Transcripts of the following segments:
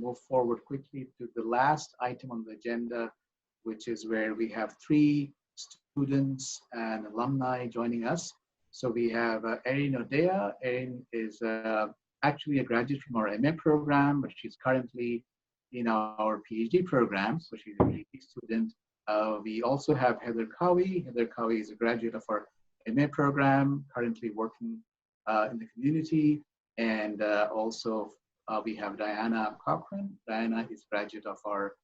move forward quickly to the last item on the agenda, which is where we have three students and alumni joining us. So we have Erin Odea. Erin is actually a graduate from our MA program, but she's currently in our PhD program, so she's a PhD student. We also have Heather Cowie. Heather Cowie is a graduate of our MA program, currently working in the community. And also we have Diana Cochran. Diana is a graduate of our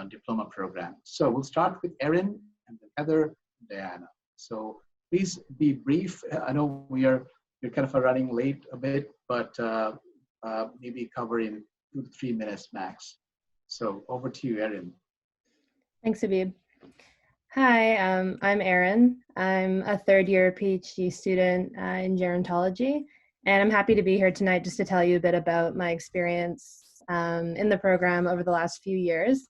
diploma program. So we'll start with Erin and then Heather and Diana. So please be brief. I know we're kind of running late a bit, but maybe cover in 2 to 3 minutes max. So over to you, Erin. Thanks, Habib. Hi, I'm Erin. I'm a third-year PhD student in gerontology, and I'm happy to be here tonight just to tell you a bit about my experience in the program over the last few years.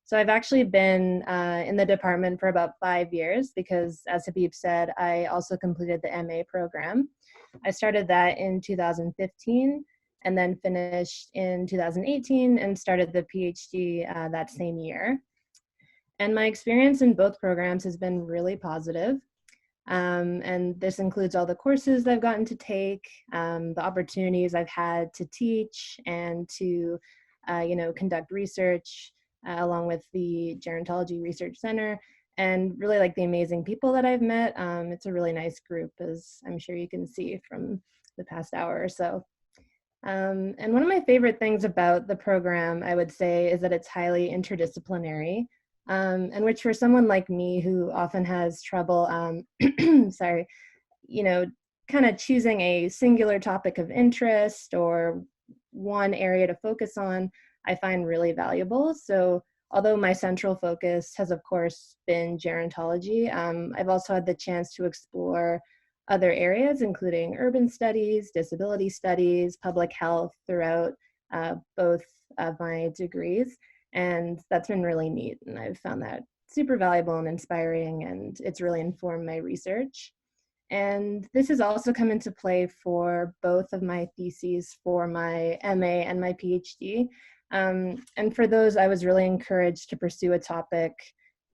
So I've actually been in the department for about 5 years because, as Habib said, I also completed the MA program. I started that in 2015 and then finished in 2018 and started the PhD that same year. And my experience in both programs has been really positive. And this includes all the courses I've gotten to take, the opportunities I've had to teach and to conduct research along with the Gerontology Research Center, and really like the amazing people that I've met. It's a really nice group, as I'm sure you can see from the past hour or so. And one of my favorite things about the program, I would say, is that it's highly interdisciplinary, and which for someone like me who often has trouble, sorry, kind of choosing a singular topic of interest or one area to focus on, I find really valuable. So although my central focus has, of course, been gerontology, I've also had the chance to explore other areas, including urban studies, disability studies, public health throughout both of my degrees. And that's been really neat. And I've found that super valuable and inspiring, and it's really informed my research. And this has also come into play for both of my theses for my MA and my PhD. And for those, I was really encouraged to pursue a topic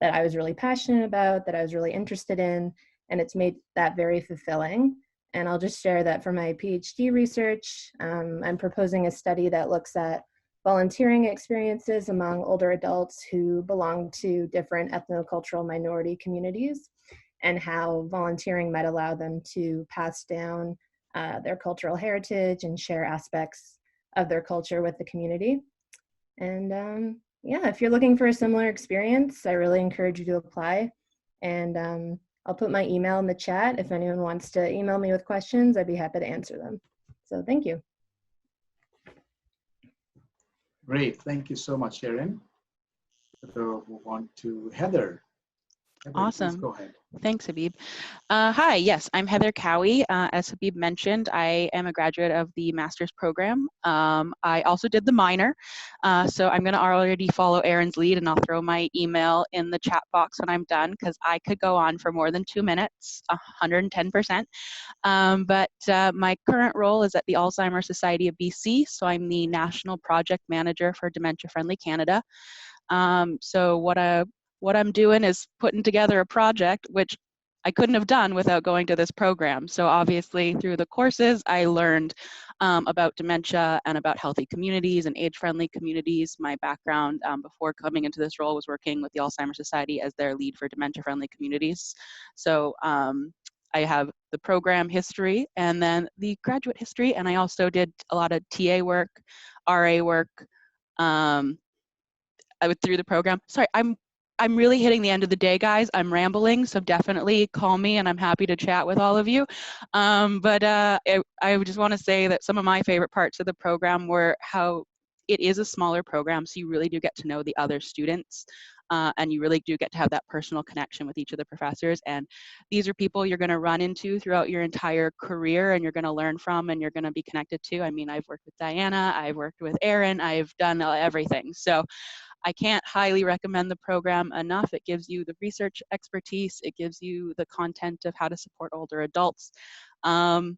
that I was really passionate about, that I was really interested in, and it's made that very fulfilling. And I'll just share that for my PhD research, I'm proposing a study that looks at volunteering experiences among older adults who belong to different ethnocultural minority communities, and how volunteering might allow them to pass down their cultural heritage and share aspects of their culture with the community. And yeah, if you're looking for a similar experience, I really encourage you to apply. And I'll put my email in the chat. If anyone wants to email me with questions, I'd be happy to answer them. So thank you. Great, thank you so much, Erin. So we'll move on to Heather. Heather, awesome. Please go ahead. Thanks, Habib. Hi, yes, I'm Heather Cowie. As Habib mentioned, I am a graduate of the master's program. I also did the minor, so I'm going to already follow Erin's lead, and I'll throw my email in the chat box when I'm done, because I could go on for more than 2 minutes, 110%. But my current role is at the Alzheimer's Society of BC, so I'm the National Project Manager for Dementia Friendly Canada. So what I'm doing is putting together a project, which I couldn't have done without going to this program. So obviously through the courses, I learned about dementia and about healthy communities and age-friendly communities. My background before coming into this role was working with the Alzheimer's Society as their lead for dementia-friendly communities. So I have the program history and then the graduate history, and I also did a lot of TA work, RA work through the program. Sorry, I'm really hitting the end of the day, guys. I'm rambling, so definitely call me and I'm happy to chat with all of you. I just want to say that some of my favorite parts of the program were how it is a smaller program, so you really do get to know the other students, and you really do get to have that personal connection with each of the professors. And these are people you're going to run into throughout your entire career, and you're going to learn from, and you're going to be connected to. I mean, I've worked with Diana, I've worked with Erin, I've done everything. So I can't highly recommend the program enough. It gives you the research expertise. It gives you the content of how to support older adults. And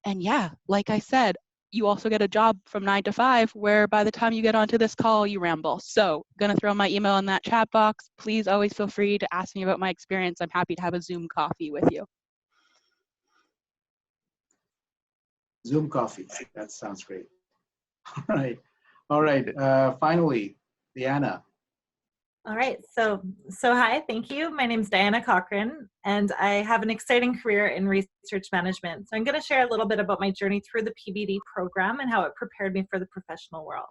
yeah, like I said, you also get a job from 9 to 5 where by the time you get onto this call, you ramble. So gonna throw my email in that chat box. Please always feel free to ask me about my experience. I'm happy to have a Zoom coffee with you. Zoom coffee, that sounds great. All right, finally, Diana. All right, so hi, thank you. My name is Diana Cochran, and I have an exciting career in research management. So I'm going to share a little bit about my journey through the PBD program and how it prepared me for the professional world.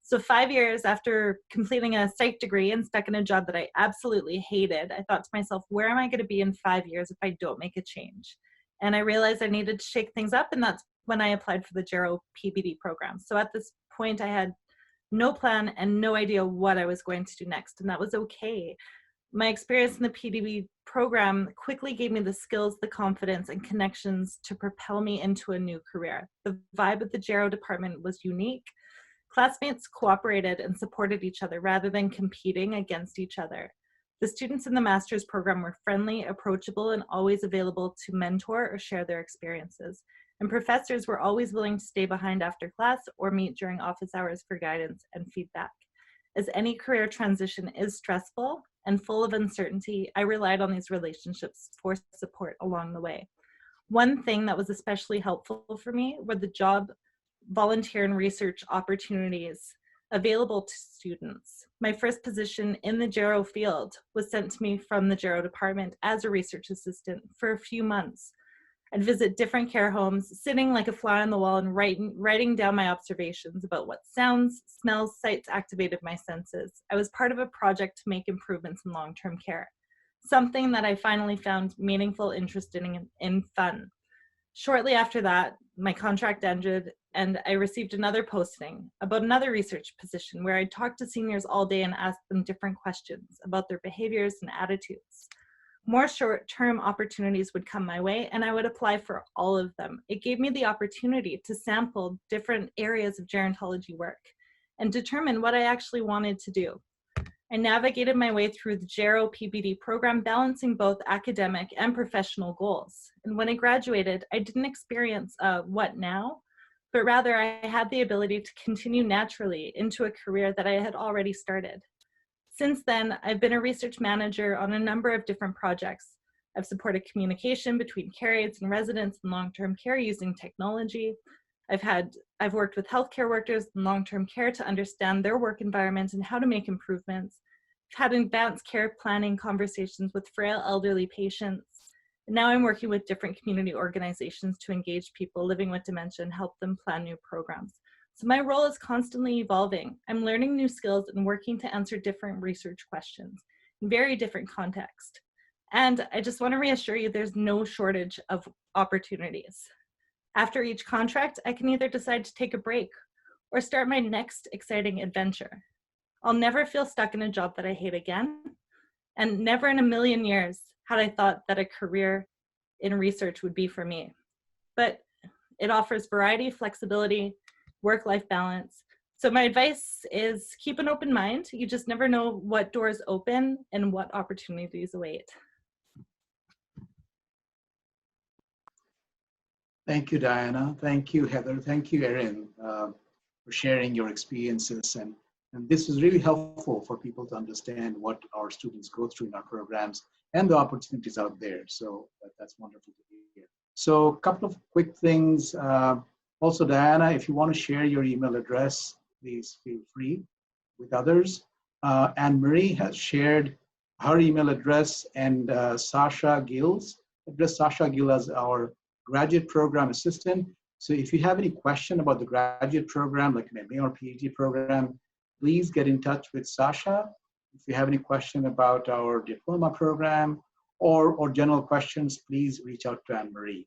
So 5 years after completing a psych degree and stuck in a job that I absolutely hated, I thought to myself, where am I going to be in 5 years if I don't make a change? And I realized I needed to shake things up, and that's when I applied for the Gero PBD program. So at this point, I had no plan and no idea what I was going to do next, and that was okay. My experience in the PDB program quickly gave me the skills, the confidence, and connections to propel me into a new career. The vibe of the Gero department was unique. Classmates cooperated and supported each other rather than competing against each other. The students in the master's program were friendly, approachable, and always available to mentor or share their experiences. And professors were always willing to stay behind after class or meet during office hours for guidance and feedback. As any career transition is stressful and full of uncertainty, I relied on these relationships for support along the way. One thing that was especially helpful for me were the job, volunteer, and research opportunities available to students. My first position in the Gero field was sent to me from the Gero department as a research assistant for a few months. I'd visit different care homes, sitting like a fly on the wall and writing down my observations about what sounds, smells, sights activated my senses. I was part of a project to make improvements in long-term care, something that I finally found meaningful, interesting, and fun. Shortly after that, my contract ended, and I received another posting about another research position where I talked to seniors all day and asked them different questions about their behaviors and attitudes. More short-term opportunities would come my way, and I would apply for all of them. It gave me the opportunity to sample different areas of gerontology work and determine what I actually wanted to do. I navigated my way through the Gero PBD program, balancing both academic and professional goals. And when I graduated, I didn't experience a what now, but rather I had the ability to continue naturally into a career that I had already started. Since then, I've been a research manager on a number of different projects. I've supported communication between care aides and residents in long-term care using technology. I've worked with healthcare workers in long-term care to understand their work environment and how to make improvements. I've had advanced care planning conversations with frail elderly patients. And now I'm working with different community organizations to engage people living with dementia and help them plan new programs. So my role is constantly evolving. I'm learning new skills and working to answer different research questions in very different contexts. And I just want to reassure you, there's no shortage of opportunities. After each contract, I can either decide to take a break or start my next exciting adventure. I'll never feel stuck in a job that I hate again. And never in a million years had I thought that a career in research would be for me. But it offers variety, flexibility, work-life balance. So my advice is keep an open mind. You just never know what doors open and what opportunities await. Thank you, Diana. Thank you, Heather. Thank you, Erin, for sharing your experiences. And this is really helpful for people to understand what our students go through in our programs and the opportunities out there. So that's wonderful to hear. So a couple of quick things. Also, Diana, if you want to share your email address, please feel free with others. Anne Marie has shared her email address and Sasha Gill's address. Sasha Gill is our graduate program assistant. So if you have any question about the graduate program, like an MA or PhD program, please get in touch with Sasha. If you have any question about our diploma program or general questions, please reach out to Anne Marie.